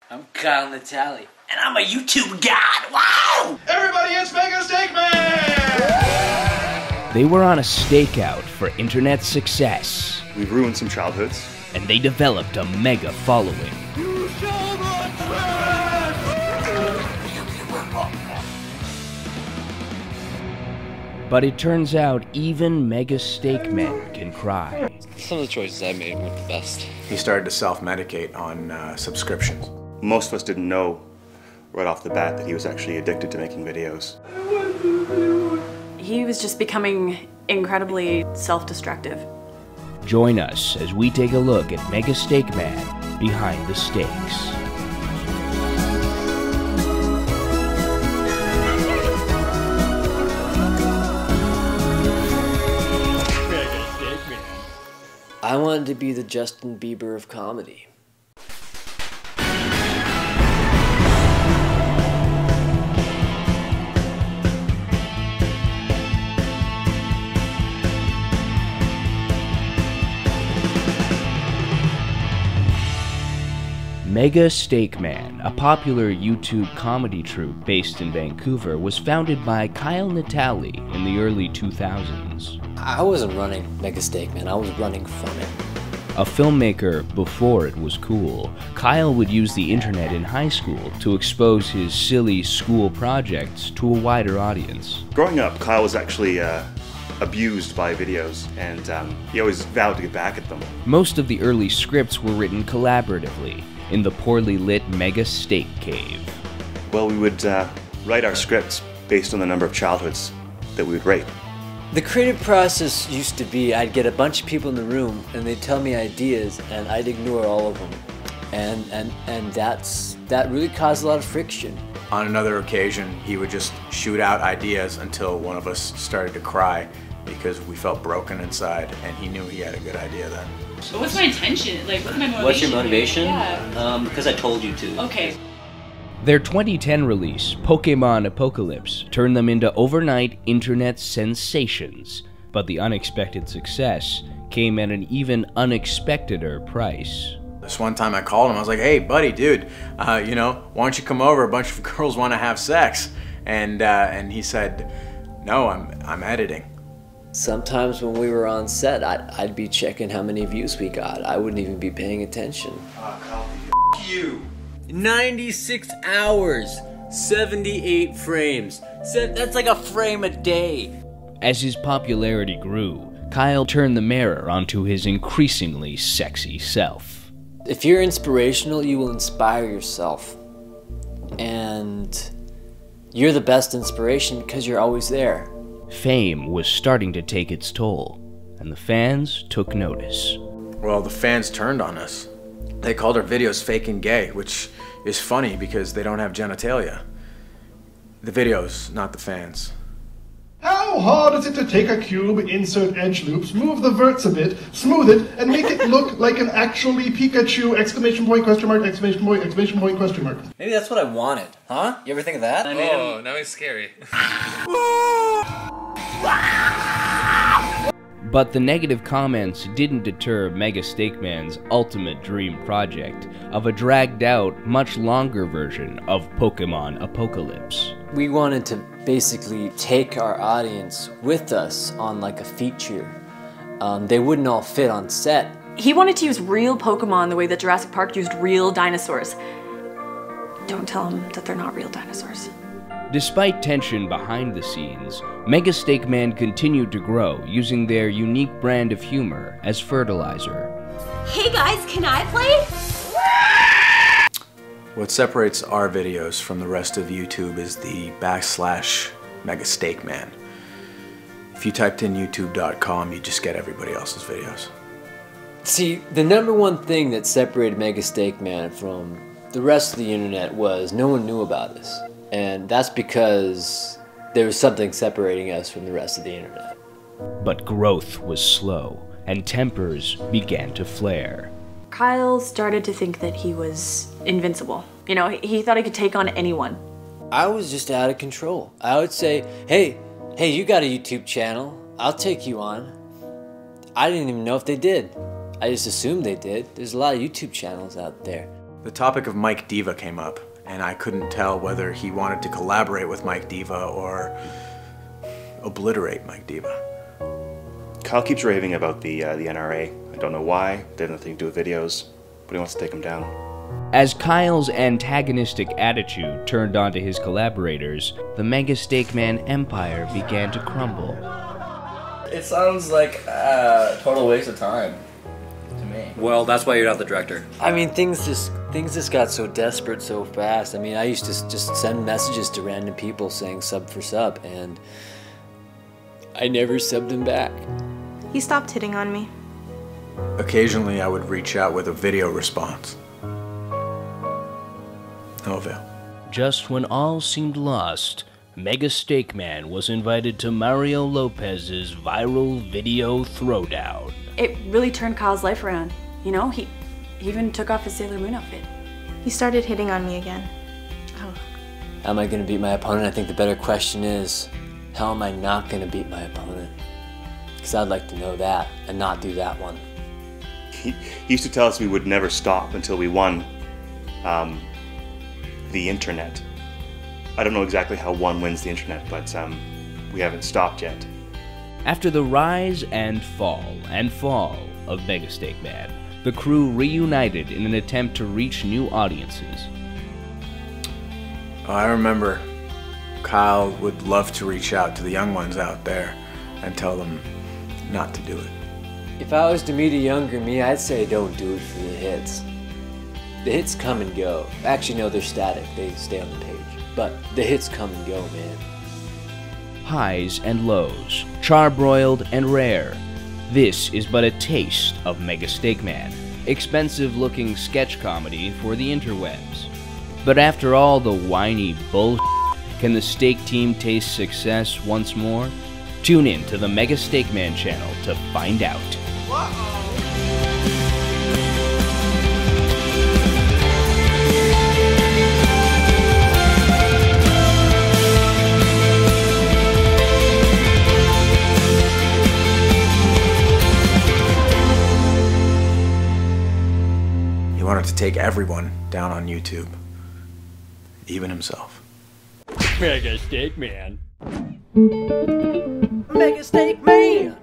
I'm Kyle Natali, and I'm a YouTube god. Wow! Everybody, it's Megasteakman! They were on a stakeout for internet success. We've ruined some childhoods. And they developed a mega following. You shall not pass! But it turns out even Megasteakmen can cry. Some of the choices I made weren't the best. He started to self-medicate on subscriptions. Most of us didn't know right off the bat that he was actually addicted to making videos. He was just becoming incredibly self-destructive. Join us as we take a look at Megasteakman behind the stakes. I wanted to be the Justin Bieber of comedy. Megasteakman, a popular YouTube comedy troupe based in Vancouver, was founded by Kyle Natali in the early 2000s. I wasn't running Megasteakman, I was running from it. A filmmaker before it was cool, Kyle would use the internet in high school to expose his silly school projects to a wider audience. Growing up, Kyle was actually abused by videos, and he always vowed to get back at them. Most of the early scripts were written collaboratively in the poorly lit Mega Steak Cave. Well, we would write our scripts based on the number of childhoods that we would rate. The creative process used to be I'd get a bunch of people in the room and they'd tell me ideas and I'd ignore all of them. And that really caused a lot of friction. On another occasion, he would just shoot out ideas until one of us started to cry because we felt broken inside, and he knew he had a good idea then. But what's my intention? Like, what's my motivation? What's your motivation? Yeah. Because I told you to. Okay. Their 2010 release, Pokemon Apocalypse, turned them into overnight internet sensations, but the unexpected success came at an even unexpecteder price. This one time I called him, I was like, hey buddy, dude, you know, why don't you come over, a bunch of girls want to have sex. And he said, no, I'm editing. Sometimes when we were on set, I'd be checking how many views we got. I wouldn't even be paying attention. You! 96 hours, 78 frames. That's like a frame a day. As his popularity grew, Kyle turned the mirror onto his increasingly sexy self. If you're inspirational, you will inspire yourself. And you're the best inspiration because you're always there. Fame was starting to take its toll, and the fans took notice. Well, the fans turned on us. They called our videos fake and gay, which is funny because they don't have genitalia. The videos, not the fans. How hard is it to take a cube, insert edge loops, move the verts a bit, smooth it, and make it look like an actually Pikachu! Exclamation point, question mark, exclamation point, exclamation point, question mark. Maybe that's what I wanted, huh? You ever think of that? Oh, now he's scary. But the negative comments didn't deter Megasteakman's ultimate dream project of a dragged-out, much longer version of Pokemon Apocalypse. We wanted to basically take our audience with us on like a feature. They wouldn't all fit on set. He wanted to use real Pokemon the way that Jurassic Park used real dinosaurs. Don't tell him that they're not real dinosaurs. Despite tension behind the scenes, Megasteakman continued to grow using their unique brand of humor as fertilizer. Hey guys, can I play? What separates our videos from the rest of YouTube is the /Megasteakman. If you typed in youtube.com, you just get everybody else's videos. See, the number one thing that separated Megasteakman from the rest of the internet was no one knew about us. And that's because there was something separating us from the rest of the internet. But growth was slow, and tempers began to flare. Kyle started to think that he was invincible. You know, he thought he could take on anyone. I was just out of control. I would say, hey, you got a YouTube channel. I'll take you on. I didn't even know if they did. I just assumed they did. There's a lot of YouTube channels out there. The topic of Mike Diva came up, and I couldn't tell whether he wanted to collaborate with Mike Diva or obliterate Mike Diva. Kyle keeps raving about the NRA. I don't know why. They have nothing to do with videos, but he wants to take them down. As Kyle's antagonistic attitude turned onto his collaborators, the Megasteakman empire began to crumble. It sounds like a total waste of time to me. Well, that's why you're not the director. I mean, things just got so desperate so fast. I mean, I used to just send messages to random people saying sub for sub, and I never subbed them back. He stopped hitting on me. Occasionally, I would reach out with a video response. No avail. Just when all seemed lost, Megasteakman was invited to Mario Lopez's viral video throwdown. It really turned Kyle's life around. You know, he even took off his Sailor Moon outfit. He started hitting on me again. How am I going to beat my opponent? I think the better question is, how am I not going to beat my opponent? Because I'd like to know that and not do that one. He used to tell us we would never stop until we won the internet. I don't know exactly how one wins the internet, but we haven't stopped yet. After the rise and fall of Megasteakman, the crew reunited in an attempt to reach new audiences. I remember Kyle would love to reach out to the young ones out there and tell them not to do it. If I was to meet a younger me, I'd say don't do it for the hits. The hits come and go. Actually, no, they're static. They stay on the page. But the hits come and go, man. Highs and lows, charbroiled and rare. This is but a taste of Megasteakman, expensive-looking sketch comedy for the interwebs. But after all the whiny bullshit, can the steak team taste success once more? Tune in to the Megasteakman channel to find out. He wanted to take everyone down on YouTube, even himself. Megasteakman. Megasteakman!